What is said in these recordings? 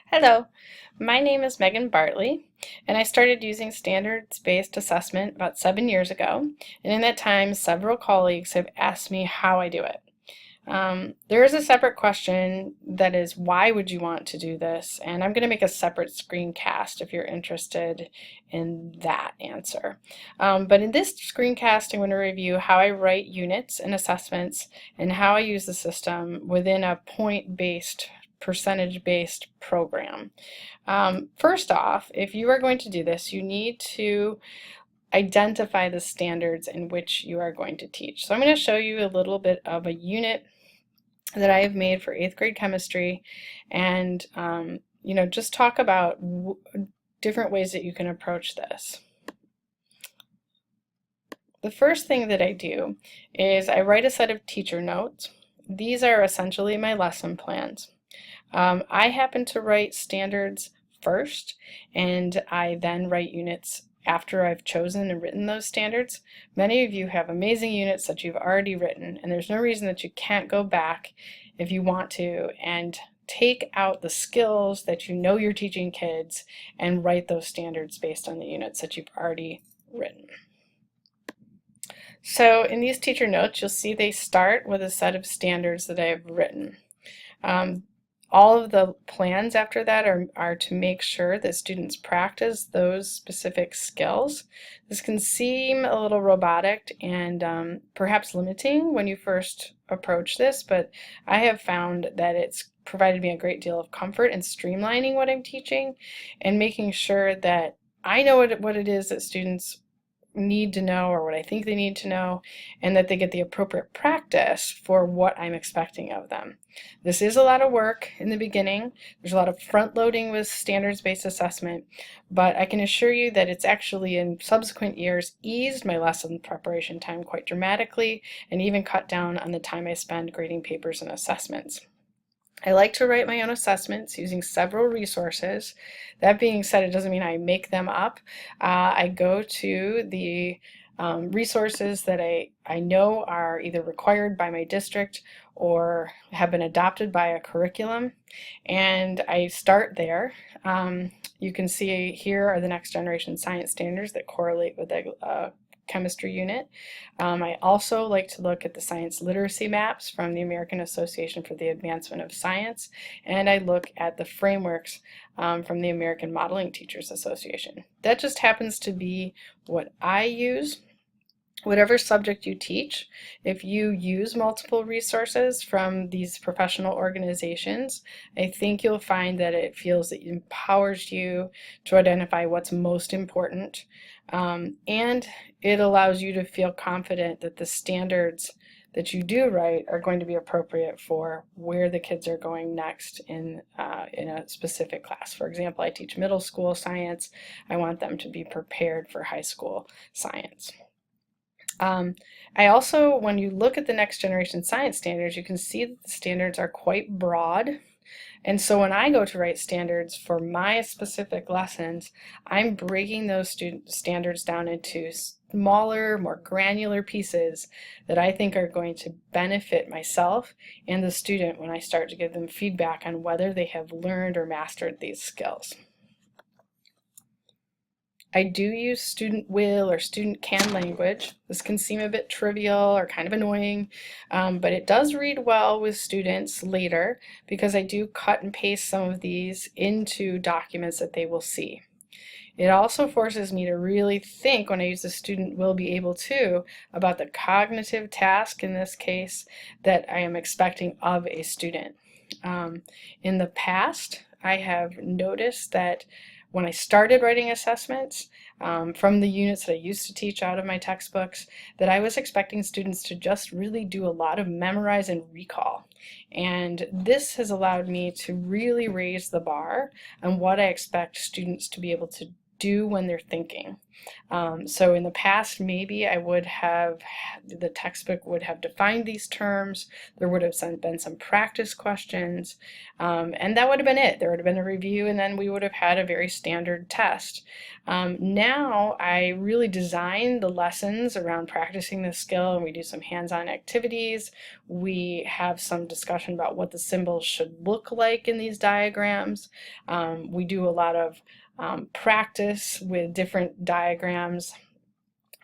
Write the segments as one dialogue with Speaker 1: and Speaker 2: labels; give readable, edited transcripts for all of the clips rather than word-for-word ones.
Speaker 1: Hello, my name is Megan Bartley, and I started using standards-based assessment about 7 years ago. And in that time, several colleagues have asked me how I do it. There is a separate question that is, why would you want to do this? And I'm going to make a separate screencast if you're interested in that answer. But in this screencast, I'm going to review how I write units and assessments and how I use the system within a point-based percentage-based program. First off, if you are going to do this, you need to identify the standards in which you are going to teach. So I'm going to show you a little bit of a unit that I have made for 8th grade chemistry and just talk about different ways that you can approach this. The first thing that I do is I write a set of teacher notes. These are essentially my lesson plans. I happen to write standards first, and I then write units after I've chosen and written those standards. Many of you have amazing units that you've already written, and there's no reason that you can't go back if you want to and take out the skills that you know you're teaching kids and write those standards based on the units that you've already written. So in these teacher notes, you'll see they start with a set of standards that I've written. All of the plans after that are to make sure that students practice those specific skills. This can seem a little robotic and perhaps limiting when you first approach this, but I have found that it's provided me a great deal of comfort in streamlining what I'm teaching and making sure that I know what it is that students need to know or what I think they need to know, and that they get the appropriate practice for what I'm expecting of them. This is a lot of work in the beginning. There's a lot of front loading with standards-based assessment, but I can assure you that it's actually in subsequent years eased my lesson preparation time quite dramatically and even cut down on the time I spend grading papers and assessments. I like to write my own assessments using several resources. That being said, it doesn't mean I make them up. I go to the resources that I know are either required by my district or have been adopted by a curriculum, and I start there. You can see here are the next generation science standards that correlate with the chemistry unit. I also like to look at the science literacy maps from the American Association for the Advancement of Science, and I look at the frameworks from the American Modeling Teachers Association. That just happens to be what I use. Whatever subject you teach, if you use multiple resources from these professional organizations, I think you'll find that it feels that it empowers you to identify what's most important, and it allows you to feel confident that the standards that you do write are going to be appropriate for where the kids are going next in a specific class. For example, I teach middle school science. I want them to be prepared for high school science. I also, when you look at the next generation science standards, you can see that the standards are quite broad. And so when I go to write standards for my specific lessons, I'm breaking those standards down into smaller, more granular pieces that I think are going to benefit myself and the student when I start to give them feedback on whether they have learned or mastered these skills. I do use student will or student can language. This can seem a bit trivial or kind of annoying, but it does read well with students later because I do cut and paste some of these into documents that they will see. It also forces me to really think when I use the student will be able to about the cognitive task, in this case, that I am expecting of a student. In the past, I have noticed that when I started writing assessments from the units that I used to teach out of my textbooks, that I was expecting students to just really do a lot of memorize and recall. And this has allowed me to really raise the bar on what I expect students to be able to do when they're thinking. So in the past, maybe the textbook would have defined these terms, there would have been some practice questions, and that would have been it. There would have been a review, and then we would have had a very standard test. Now I really design the lessons around practicing the skill, and we do some hands-on activities. We have some discussion about what the symbols should look like in these diagrams. We do a lot of practice with different diagrams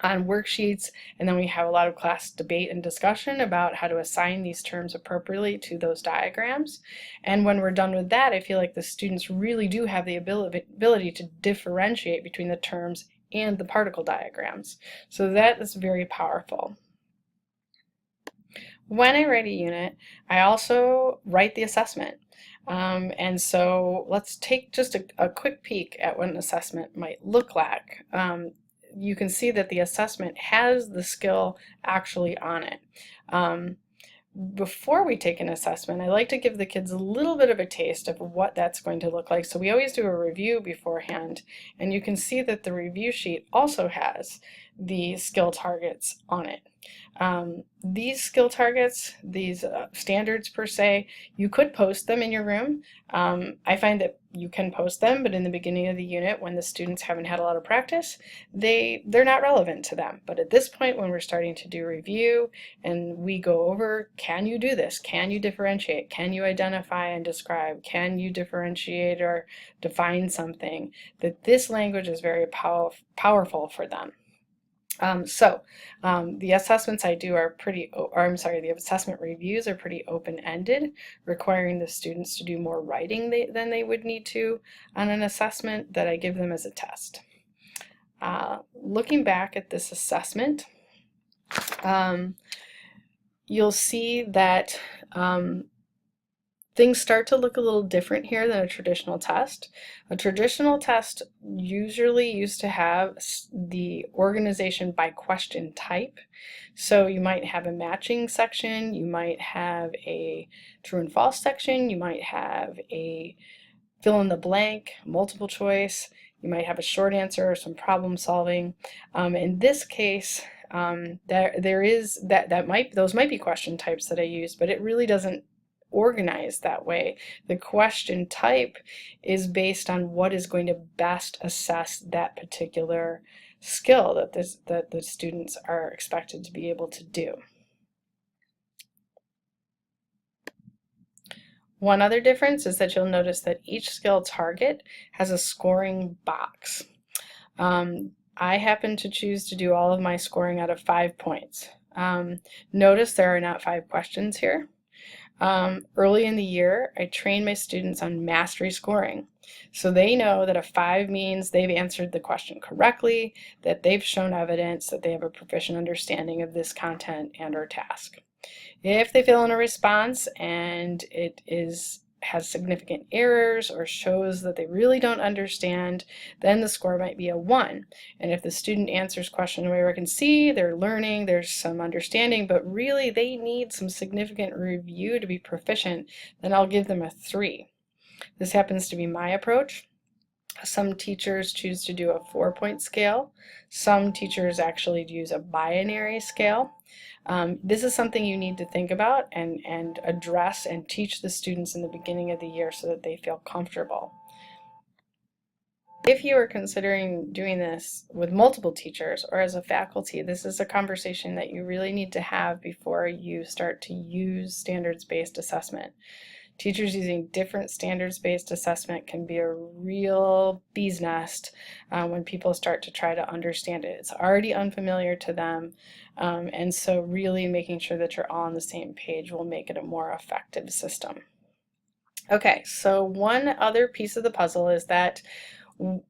Speaker 1: on worksheets, and then we have a lot of class debate and discussion about how to assign these terms appropriately to those diagrams. And when we're done with that, I feel like the students really do have the ability to differentiate between the terms and the particle diagrams. So that is very powerful. When I write a unit, I also write the assessment. And so let's take just a quick peek at what an assessment might look like. You can see that the assessment has the skill actually on it. Before we take an assessment, I like to give the kids a little bit of a taste of what that's going to look like. So we always do a review beforehand, and you can see that the review sheet also has the skill targets on it. These skill targets, these standards per se, you could post them in your room. I find that you can post them, but in the beginning of the unit, when the students haven't had a lot of practice, they're not relevant to them. But at this point, when we're starting to do review and we go over, can you do this? Can you differentiate? Can you identify and describe? Can you differentiate or define something? That this language is very powerful for them. The assessments I do are the assessment reviews are pretty open-ended, requiring the students to do more writing than they would need to on an assessment that I give them as a test. Looking back at this assessment, you'll see that things start to look a little different here than a traditional test. A traditional test usually used to have the organization by question type. So you might have a matching section, you might have a true and false section, you might have a fill in the blank, multiple choice, you might have a short answer or some problem solving. In this case, those might be question types that I use, but it really doesn't organized that way. The question type is based on what is going to best assess that particular skill that the students are expected to be able to do. One other difference is that you'll notice that each skill target has a scoring box. I happen to choose to do all of my scoring out of 5 points. Notice there are not 5 questions here. Early in the year, I train my students on mastery scoring. So they know that a 5 means they've answered the question correctly, that they've shown evidence that they have a proficient understanding of this content and or task. If they fill in a response and it has significant errors or shows that they really don't understand, then the score might be a 1. And if the student answers question where I can see they're learning, there's some understanding, but really they need some significant review to be proficient, then I'll give them a 3. This happens to be my approach. Some teachers choose to do a 4-point scale. Some teachers actually use a binary scale. This is something you need to think about and address and teach the students in the beginning of the year so that they feel comfortable. If you are considering doing this with multiple teachers or as a faculty, this is a conversation that you really need to have before you start to use standards-based assessment. Teachers using different standards-based assessment can be a real bee's nest when people start to try to understand it. It's already unfamiliar to them, and so really making sure that you're all on the same page will make it a more effective system. Okay, so one other piece of the puzzle is that an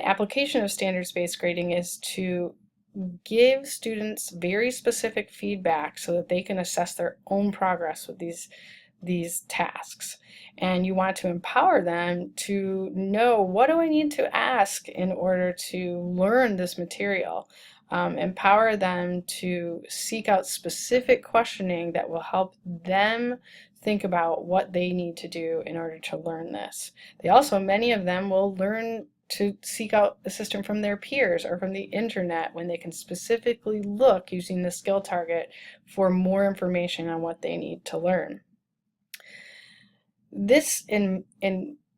Speaker 1: application of standards-based grading is to give students very specific feedback so that they can assess their own progress with these tasks, and you want to empower them to know, what do I need to ask in order to learn this material? Empower them to seek out specific questioning that will help them think about what they need to do in order to learn this. Many of them will learn to seek out assistance from their peers or from the internet when they can specifically look using the skill target for more information on what they need to learn. This, in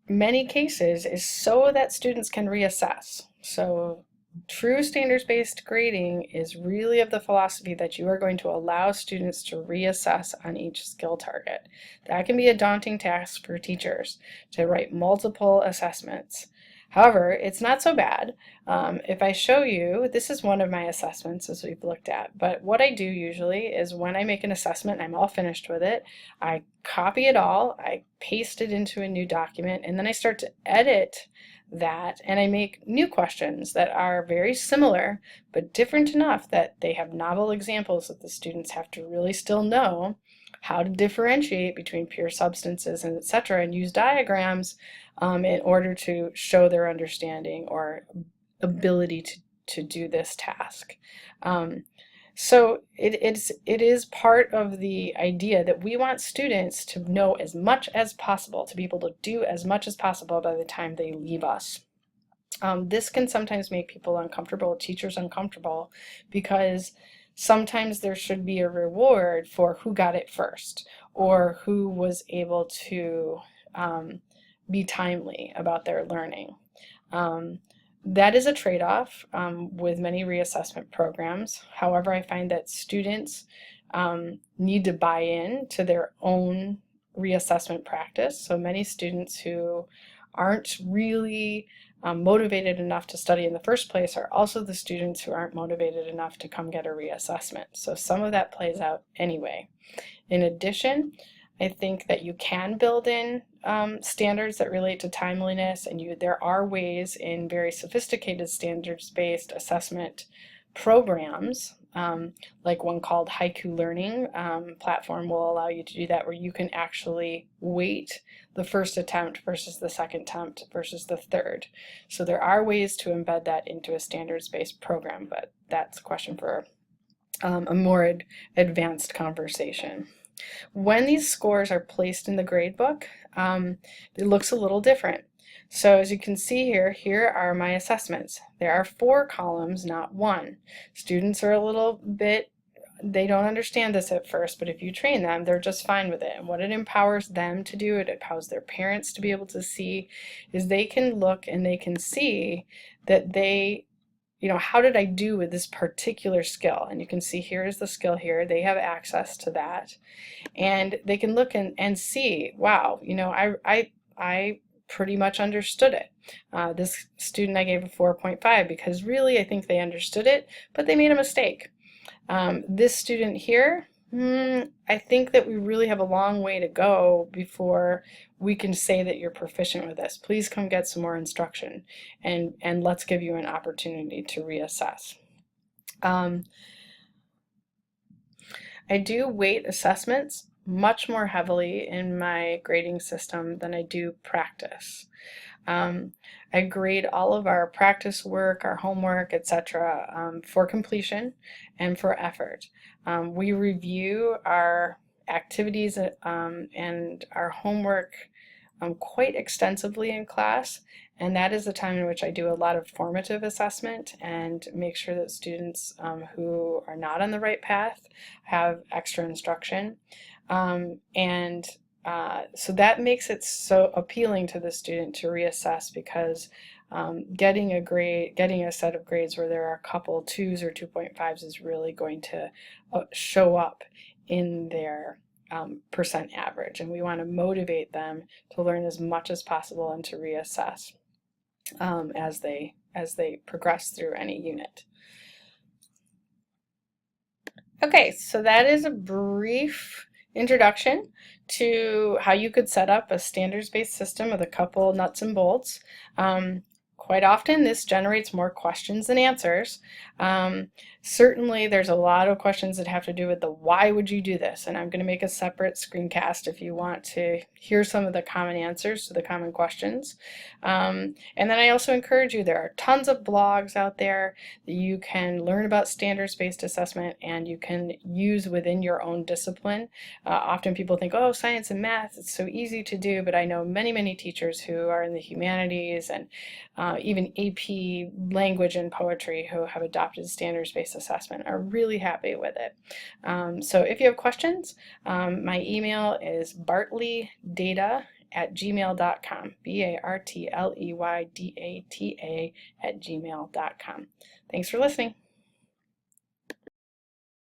Speaker 1: many cases, is so that students can reassess. So true standards-based grading is really of the philosophy that you are going to allow students to reassess on each skill target. That can be a daunting task for teachers, to write multiple assessments. However, it's not so bad. If I show you, this is one of my assessments as we've looked at, but what I do usually is when I make an assessment and I'm all finished with it, I copy it all, I paste it into a new document, and then I start to edit that, and I make new questions that are very similar but different enough that they have novel examples that the students have to really still know how to differentiate between pure substances and etc., and use diagrams in order to show their understanding or ability to do this task. So it is part of the idea that we want students to know as much as possible, to be able to do as much as possible by the time they leave us. This can sometimes make people uncomfortable, teachers uncomfortable, because sometimes there should be a reward for who got it first or who was able to be timely about their learning. That is a trade-off with many reassessment programs. However, I find that students need to buy in to their own reassessment practice. So many students who aren't really motivated enough to study in the first place are also the students who aren't motivated enough to come get a reassessment. So some of that plays out anyway. In addition, I think that you can build in standards that relate to timeliness, and there are ways in very sophisticated standards-based assessment programs, like one called Haiku Learning platform will allow you to do that, where you can actually weight the first attempt versus the second attempt versus the third. So there are ways to embed that into a standards-based program, but that's a question for a more advanced conversation. When these scores are placed in the gradebook, it looks a little different. So as you can see here are my assessments. There are 4 columns, not 1. Students are a little bit, they don't understand this at first, but if you train them, they're just fine with it. And what it empowers them to do, it empowers their parents to be able to see, is they can look and they can see that they, how did I do with this particular skill? And you can see here is the skill here. They have access to that. And they can look and see, wow, I pretty much understood it. This student I gave a 4.5 because really I think they understood it, but they made a mistake. This student here, I think that we really have a long way to go before we can say that you're proficient with this. Please come get some more instruction, and let's give you an opportunity to reassess. I do weight assessments much more heavily in my grading system than I do practice. I grade all of our practice work, our homework, etc. For completion and for effort. We review our activities and our homework quite extensively in class, and that is the time in which I do a lot of formative assessment and make sure that students who are not on the right path have extra instruction. So that makes it so appealing to the student to reassess, because getting a set of grades where there are a couple 2s or 2.5s is really going to show up in their percent average, and we want to motivate them to learn as much as possible and to reassess as they progress through any unit. Okay, so that is a brief introduction to how you could set up a standards-based system with a couple nuts and bolts. Quite often this generates more questions than answers. Certainly, there's a lot of questions that have to do with the why would you do this, and I'm going to make a separate screencast if you want to hear some of the common answers to the common questions. And then I also encourage you, there are tons of blogs out there that you can learn about standards-based assessment and you can use within your own discipline. Often people think, oh, science and math, it's so easy to do, but I know many teachers who are in the humanities and even AP language and poetry who have adopted standards-based assessment are really happy with it. So if you have questions, my email is bartleydata@gmail.com, bartleydata@gmail.com. Thanks for listening.